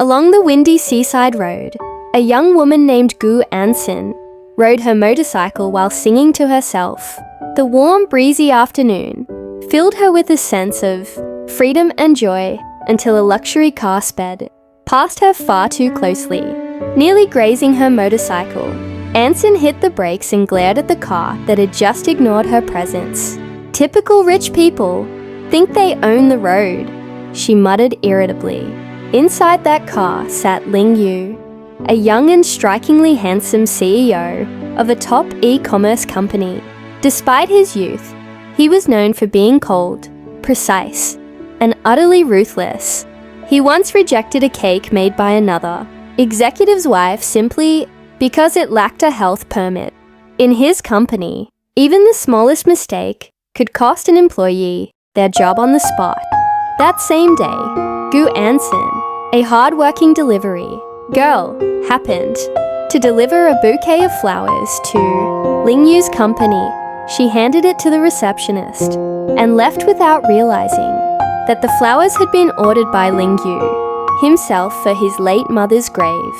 Along the windy seaside road, a young woman named Ansin rode her motorcycle while singing to herself. The warm, breezy afternoon filled her with a sense of freedom and joy until a luxury car sped past her far too closely. Nearly grazing her motorcycle, Ansin hit the brakes and glared at the car that had just ignored her presence. "Typical rich people think they own the road," she muttered irritably. Inside that car sat Lingyu, a young and strikingly handsome CEO of a top e-commerce company. Despite his youth, he was known for being cold, precise, and utterly ruthless. He once rejected a cake made by another executive's wife simply because it lacked a health permit. In his company, even the smallest mistake could cost an employee their job on the spot. That same day, Ansin, a hard-working delivery girl, happened to deliver a bouquet of flowers to Lingyu's company. She handed it to the receptionist and left without realizing that the flowers had been ordered by Lingyu himself for his late mother's grave.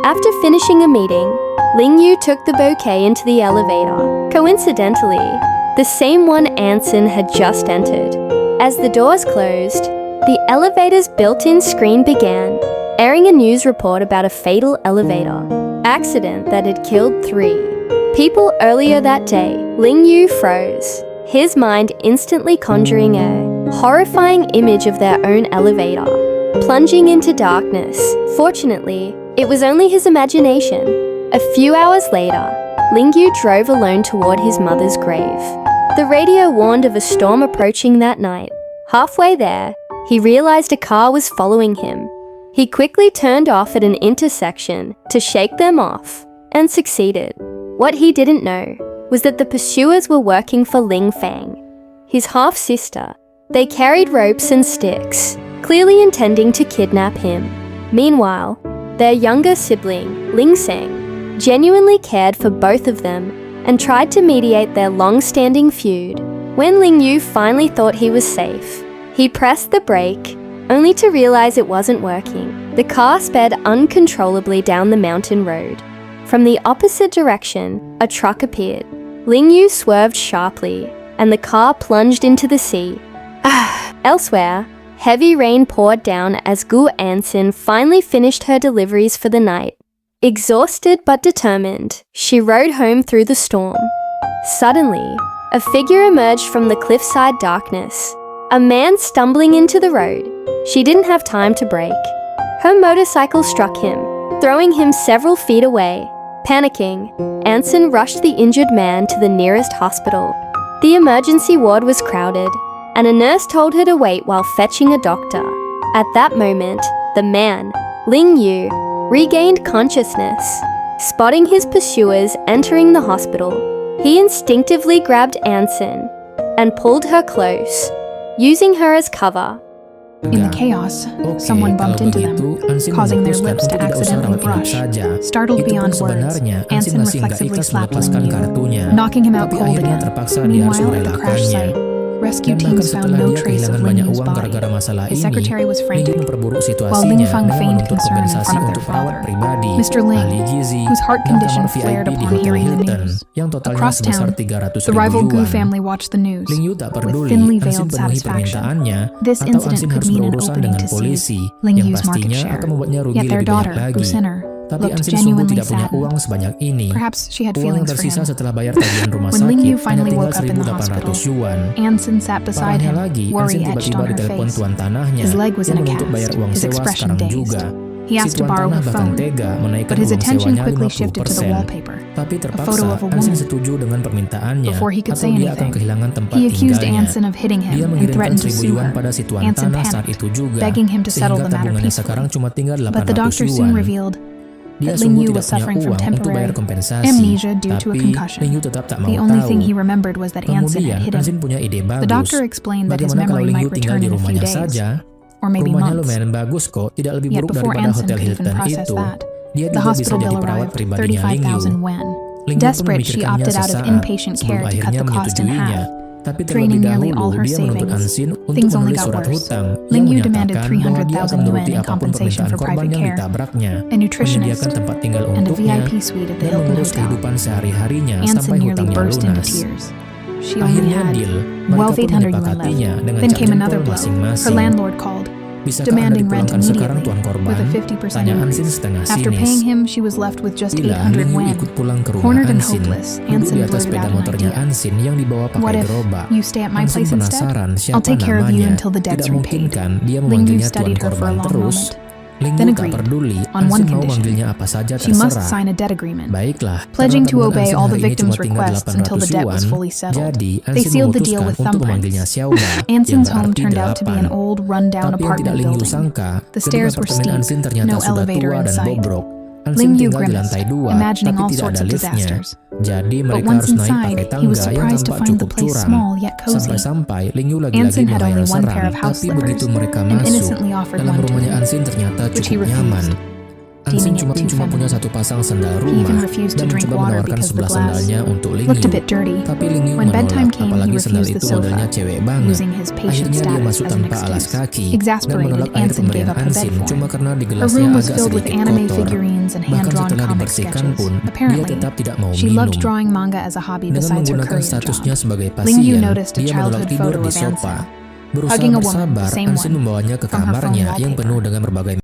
After finishing a meeting, Lingyu took the bouquet into the elevator, coincidentally, the same one Ansin had just entered. As the doors closed, the elevator's built-in screen began, airing a news report about a fatal elevator accident that had killed 3 people earlier that day. Lingyu froze, his mind instantly conjuring a horrifying image of their own elevator plunging into darkness. Fortunately, it was only his imagination. A few hours later, Lingyu drove alone toward his mother's grave. The radio warned of a storm approaching that night. Halfway there, he realized a car was following him. He quickly turned off at an intersection to shake them off, and succeeded. What he didn't know was that the pursuers were working for Ling Fang, his half-sister. They carried ropes and sticks, clearly intending to kidnap him. Meanwhile, their younger sibling, Ling Sang, genuinely cared for both of them and tried to mediate their long-standing feud. When Lingyu finally thought he was safe, he pressed the brake, only to realize it wasn't working. The car sped uncontrollably down the mountain road. From the opposite direction, a truck appeared. Lingyu swerved sharply, and the car plunged into the sea. Elsewhere, heavy rain poured down as Ansin finally finished her deliveries for the night. Exhausted but determined, she rode home through the storm. Suddenly, a figure emerged from the cliffside darkness. A man stumbling into the road. She didn't have time to brake. Her motorcycle struck him, throwing him several feet away. Panicking, Ansin rushed the injured man to the nearest hospital. The emergency ward was crowded, and a nurse told her to wait while fetching a doctor. At that moment, the man, Lingyu, regained consciousness. Spotting his pursuers entering the hospital, he instinctively grabbed Ansin and pulled her close, using her as cover. In the chaos, someone bumped into them, causing their lips to accidentally brush. Startled beyond words, Ansin reflexively slapped Lingyu, knocking him out cold again. Meanwhile, at the crash site, rescue teams found no trace of Lingyu's body. His secretary was frantic, while Ling Fang feigned concern in front of their father, Mr. Ling, whose heart condition flared upon hearing the news. Across town, the rival Gu family watched the news, with thinly veiled satisfaction. This incident could mean an opening to seize Lingyu's market share, yet their daughter, Gusinner, looked genuinely saddened. Perhaps she had feelings for him. When Lingyu finally woke up in the hospital, Ansin sat beside him, worry etched on her face. His leg was in a cast, his expression dazed. He asked to borrow her phone, but his attention quickly shifted to the wallpaper, a photo of a woman. Before he could say anything, he accused Ansin of hitting him and threatened to sue her. Ansin panicked, begging him to settle the matter peacefully. But the doctor soon revealed that Lingyu was suffering from temporary amnesia due to a concussion. The only thing he remembered was that Ansin had hit him. The doctor explained that his memory might return in a few days, or maybe months. Yet before Ansin could even process that, the hospital bill arrived, 35,000 yuan. Desperate, she opted out of inpatient care to cut the cost in half. Tapi terlebih draining nearly dahulu all her dia menuntut savings. Ansin untuk Things only menulis got surat worse. hutang yang Lingyu demanded menyatakan bahwa dia akan 300,000 menuruti yuan in apapun compensation permintaan for korban private yang care, ditabraknya, a nutritionist, menyediakan tempat tinggal and a untuknya, VIP suite at the dan Hilton mengurus Hotel. kehidupan sehari-harinya Ansin sampai nearly hutangnya burst into lunas. tears. She only Akhirnya had deal, mereka 12,800 pun yuan left. menyepakatinya dengan Then cap came another jempol blow. Her masing-masing. landlord called, Bisakah Anda demanding rent dipulangkan sekarang immediately tuan korban? with a 50% Tanya Ansin increase. setengah After sinis. paying him, she was left with just Bila 800 Lingyu yuan. ikut pulang ke rumah Cornered and Ansin, hopeless, duduk Ansin di atas blurted sepeda out an motornya idea. Ansin yang dibawa What pakai if gerobak. you stay at my Ansin place instead? penasaran I'll siapa take care of you namanya. until the debt's Tidak mungkin repaid. kan dia Lingyu memanggilnya tuan studied her for a korban long terus. moment. Lingyu Then tak agreed, peduli, on one Ansin mau condition. manggilnya apa saja She must terserah. sign a debt agreement, Baiklah, pledging to karena tabungan obey Ansin all the hari ini victims' cuma tinggal requests until the 800 debt was yuan, fully settled. jadi They Ansin sealed the deal memutuskan with untuk memanggilnya thumbprints. Xiaoba yang Ansin's home berarti turned out to be an 8. old, run-down Tapi yang tidak apartment Lingyu building. sangka, The gedung stairs were apartemen steep, Ansin ternyata no sudah elevator tua in dan sight. bobrok. Ansin Lingyu tinggal di grimaced, lantai 2, imagining tapi all tidak sorts ada of liftnya. disasters. Jadi But mereka once harus naik inside, pakai he was tangga yang surprised to tampak find the cukup place curam. small yet cozy. Sampai-sampai Lingyu lagi-lagi Ansin had only menghayal one seram, pair of house tapi begitu slippers, mereka and masuk, innocently offered dalam one to rumahnya him, Ansin ternyata which he cukup refused, nyaman. Ansin deeming it too cuma punya feminine. satu pasang sandal He rumah even refused to dan drink mencoba water menawarkan because the sebelah glass sandalnya untuk looked a Lingyu. bit dirty. Tapi Lingyu When bedtime menolak, came, he apalagi sandal refused itu the sofa, modelnya cewek banget. using his patient Akhirnya dia status masuk as an tanpa alas excuse. kaki dan Exasperated, menolak air Ansin gave pemberian up her bed Ansin for cuma him. karena di Her gelasnya room was agak filled with sedikit anime kotor. figurines and Bahkan hand-drawn setelah comic dibersihkan sketches. pun, dia Apparently, tetap tidak mau she minum. loved drawing manga as a hobby Dengan besides her menggunakan career statusnya job. sebagai Lingyu pasien, noticed a dia menolak childhood tidur photo di of sofa. Ansin. Berusaha Hugging a woman, bersabar, the same Ansin one, membawanya ke from her phone kamarnya yang wallpaper. penuh dengan berbagai